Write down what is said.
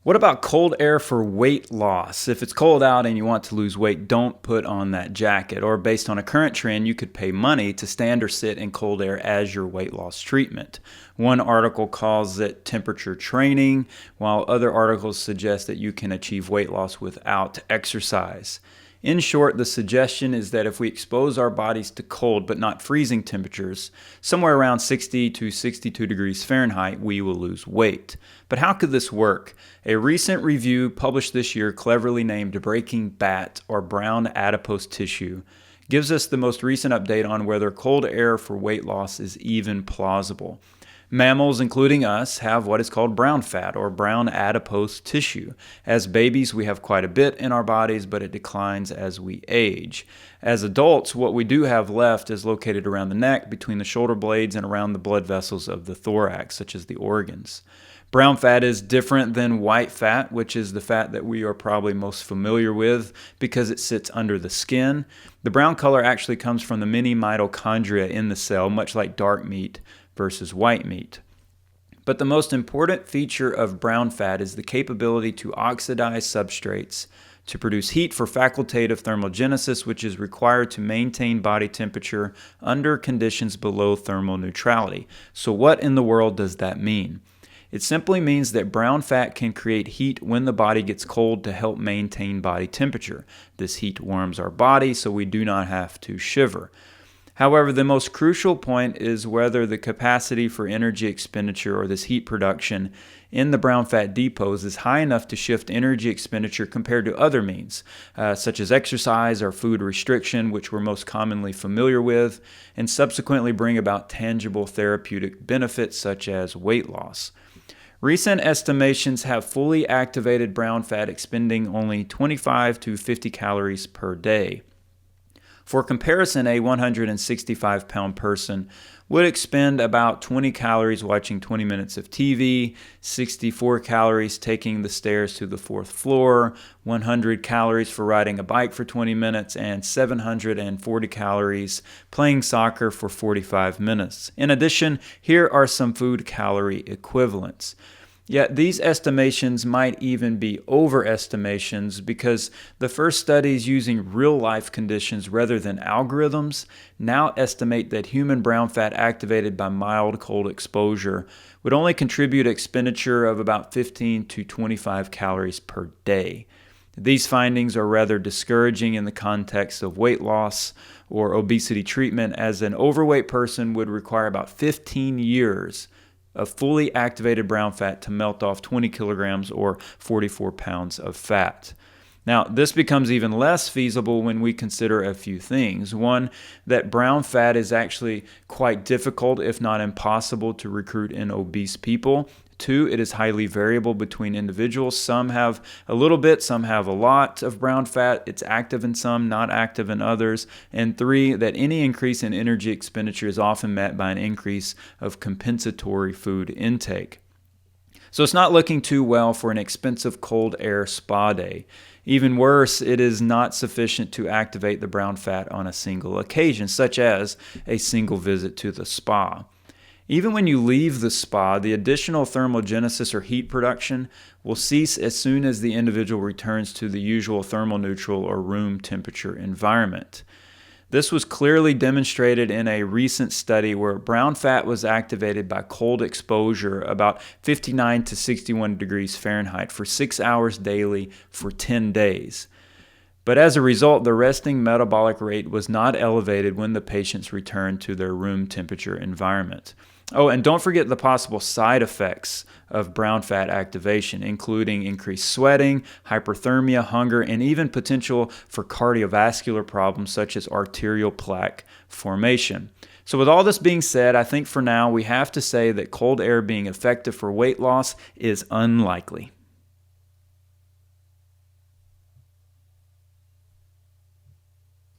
What about cold air for weight loss? If it's cold out and you want to lose weight, don't put on that jacket. Or based on a current trend, you could pay money to stand or sit in cold air as your weight loss treatment. One article calls it temperature training, while other articles suggest that you can achieve weight loss without exercise. In short, the suggestion is that if we expose our bodies to cold but not freezing temperatures, somewhere around 60 to 62 degrees Fahrenheit, we will lose weight. But how could this work? A recent review published this year, cleverly named Breaking BAT, or brown adipose tissue, gives us the most recent update on whether cold air for weight loss is even plausible. Mammals, including us, have what is called brown fat or brown adipose tissue. As babies, we have quite a bit in our bodies, but it declines as we age. As adults, what we do have left is located around the neck, between the shoulder blades, and around the blood vessels of the thorax, such as the organs. Brown fat is different than white fat, which is the fat that we are probably most familiar with because it sits under the skin. The brown color actually comes from the many mitochondria in the cell, much like dark meat versus white meat. But the most important feature of brown fat is the capability to oxidize substrates to produce heat for facultative thermogenesis, which is required to maintain body temperature under conditions below thermal neutrality. So what in the world does that mean? It simply means that brown fat can create heat when the body gets cold to help maintain body temperature. This heat warms our body so we do not have to shiver. However, the most crucial point is whether the capacity for energy expenditure, or this heat production, in the brown fat depots is high enough to shift energy expenditure compared to other means, such as exercise or food restriction, which we're most commonly familiar with, and subsequently bring about tangible therapeutic benefits such as weight loss. Recent estimations have fully activated brown fat expending only 25 to 50 calories per day. For comparison, a 165-pound person would expend about 20 calories watching 20 minutes of TV, 64 calories taking the stairs to the fourth floor, 100 calories for riding a bike for 20 minutes, and 740 calories playing soccer for 45 minutes. In addition, here are some food calorie equivalents. Yet these estimations might even be overestimations because the first studies using real-life conditions rather than algorithms now estimate that human brown fat activated by mild cold exposure would only contribute expenditure of about 15 to 25 calories per day. These findings are rather discouraging in the context of weight loss or obesity treatment, as an overweight person would require about 15 years of fully activated brown fat to melt off 20 kilograms or 44 pounds of fat. Now, this becomes even less feasible when we consider a few things. One, that brown fat is actually quite difficult, if not impossible, to recruit in obese people. Two, it is highly variable between individuals. Some have a little bit, some have a lot of brown fat. It's active in some, not active in others. And three, that any increase in energy expenditure is often met by an increase of compensatory food intake. So it's not looking too well for an expensive cold air spa day. Even worse, it is not sufficient to activate the brown fat on a single occasion, such as a single visit to the spa. Even when you leave the spa, the additional thermogenesis or heat production will cease as soon as the individual returns to the usual thermal neutral or room temperature environment. This was clearly demonstrated in a recent study where brown fat was activated by cold exposure about 59 to 61 degrees Fahrenheit for 6 hours daily for 10 days. But as a result, the resting metabolic rate was not elevated when the patients returned to their room temperature environment. Oh, and don't forget the possible side effects of brown fat activation, including increased sweating, hyperthermia, hunger, and even potential for cardiovascular problems such as arterial plaque formation. So with all this being said, I think for now we have to say that cold air being effective for weight loss is unlikely.